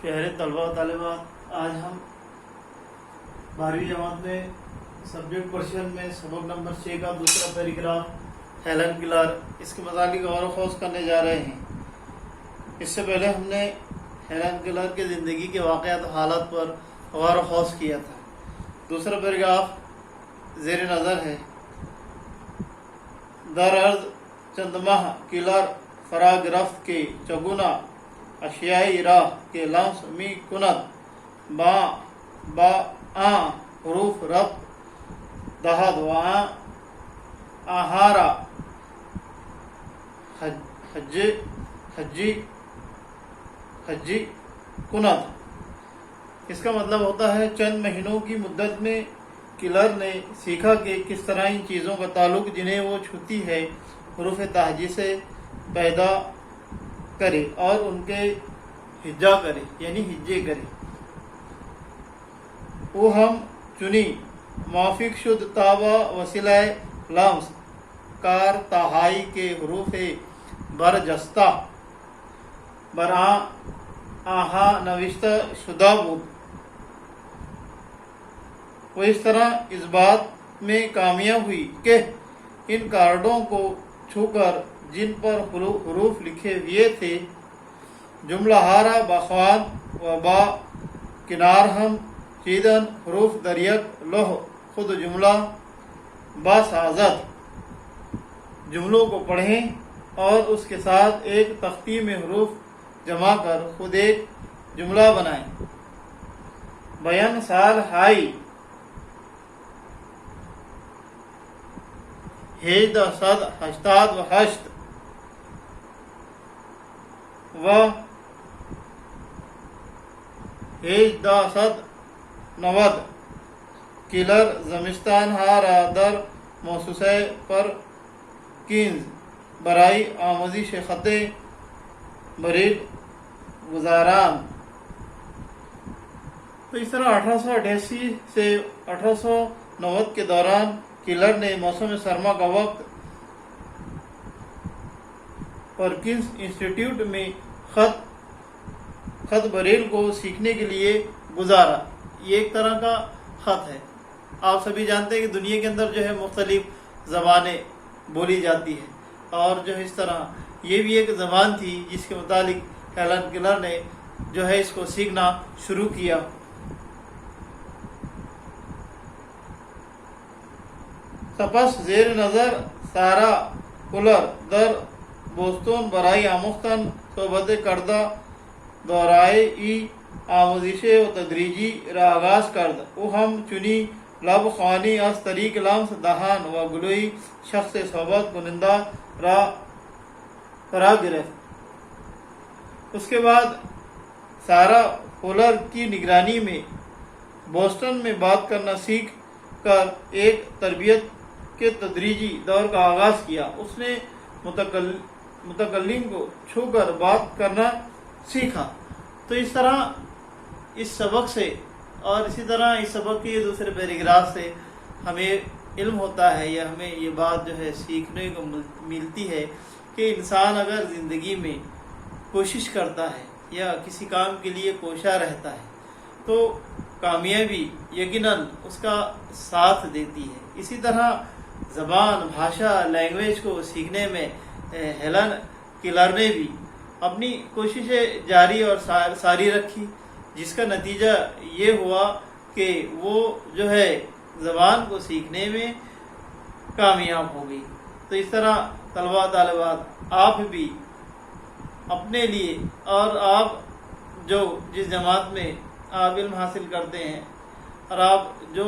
پیارے طلبہ و طالبات، آج ہم 12ویں جماعت میں سبجیکٹ پرشین میں سبق نمبر 6 کا دوسرا پیراگراف ہیلن کیلر اس کے متعلق غور و خوض کرنے جا رہے ہیں۔ اس سے پہلے ہم نے ہیلن کیلر کے زندگی کے واقعات و حالات پر غور و خوض کیا تھا۔ دوسرا پیراگراف زیر نظر ہے۔ در عرض چند ماہ کیلر فرا گرفت کے چگونا اشیائی راہ کے لمس می کند با آن حروف ربط دهد و آنها را حجی کند۔ اس کا مطلب ہوتا ہے چند مہینوں کی مدت میں کیلر نے سیکھا کہ کس طرح ان چیزوں کا تعلق جنہیں وہ چھوتی ہے حروف تہجی سے پیدا کرے اور ان کے ہجا کرے، یعنی ہجے کرے۔ وہ ہم چنی موافق شد تابا وسیلہ لمس کار تہائی کے حروف برجستہ برآں آہا نوشتہ شدہ بود۔ وہ اس طرح اس بات میں کامیاب ہوئی کہ ان کارڈوں کو چھو کر جن پر حروف لکھے ہوئے تھے جملہ ہارا بخوان و با کنار ہم چیدن حروف دریک لوہ خود جملہ باسازد، جملوں کو پڑھیں اور اس کے ساتھ ایک تختی میں حروف جمع کر خود ایک جملہ بنائیں۔ بیان سال ہائی 1888 و 1890 کیلر زمستان ہا را در موسسہ پر کینز برائی آموزش خط بریل گزاران۔ تو اس طرح 1888 سے 1890 کے دوران کیلر نے موسم سرما کا وقت پرکنس انسٹیٹیوٹ میں خط بریل کو سیکھنے کے لیے گزارا۔ یہ ایک طرح کا خط ہے۔ آپ سبھی جانتے ہیں کہ دنیا کے اندر جو ہے مختلف زبانیں بولی جاتی ہیں، اور جو ہے اس طرح یہ بھی ایک زبان تھی جس کے متعلق ہیلن کیلر نے جو ہے اس کو سیکھنا شروع کیا۔ سپس زیر نظر سارا کولر در بوستون برای آموختن صحبت کردہ دورائے ای آموزش و تدریجی را آغاز کرد۔ او ہم چنی لب خوانی از طریق لمس دهان و گلوی شخص صحبت کنندہ را فرا گرفت۔ اس کے بعد سارا کولر کی نگرانی میں بوسٹن میں بات کرنا سیکھ کر ایک تربیت کے تدریجی دور کا آغاز کیا۔ اس نے متکلم کو چھو کر بات کرنا سیکھا۔ تو اس طرح اس سبق سے اور اسی طرح اس سبق کے دوسرے پیراگراف سے ہمیں علم ہوتا ہے، یا ہمیں یہ بات جو ہے سیکھنے کو ملتی ہے کہ انسان اگر زندگی میں کوشش کرتا ہے یا کسی کام کے لیے کوشاں رہتا ہے تو کامیابی یقیناً اس کا ساتھ دیتی ہے۔ اسی طرح زبان، بھاشا، لینگویج کو سیکھنے میں ہیلن کیلر نے بھی اپنی کوششیں جاری اور ساری رکھی، جس کا نتیجہ یہ ہوا کہ وہ جو ہے زبان کو سیکھنے میں کامیاب ہو گئی۔ تو اس طرح طلباء طالبات آپ بھی اپنے لیے، اور آپ جو جس جماعت میں آپ علم حاصل کرتے ہیں اور آپ جو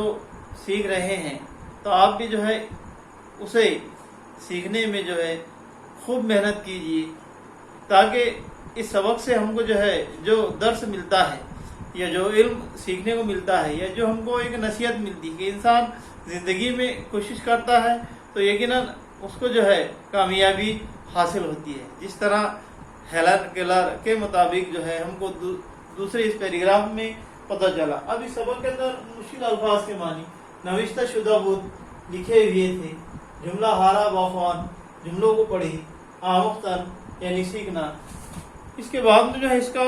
سیکھ رہے ہیں، تو آپ بھی جو ہے اسے سیکھنے میں جو ہے خوب محنت کیجیے، تاکہ اس سبق سے ہم کو جو ہے جو درس ملتا ہے یا جو علم سیکھنے کو ملتا ہے یا جو ہم کو ایک نصیحت ملتی ہے کہ انسان زندگی میں کوشش کرتا ہے تو یقیناً اس کو جو ہے کامیابی حاصل ہوتی ہے۔ جس طرح ہیلن کیلر کے مطابق جو ہے ہم کو دوسرے اس پیراگراف میں پتہ چلا۔ اب اس سبق کے اندر مشکل الفاظ کے معنی نوشتہ شدہ بود لکھے ہوئے تھے، جملہ ہارا باخوان جملوں کو پڑھی، آموختن یعنی سیکھنا۔ اس کے بعد میں جو ہے اس کا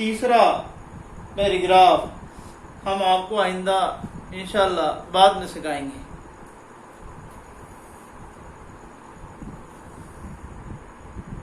تیسرا پیراگراف ہم آپ کو آئندہ انشاءاللہ بعد میں سکھائیں گے.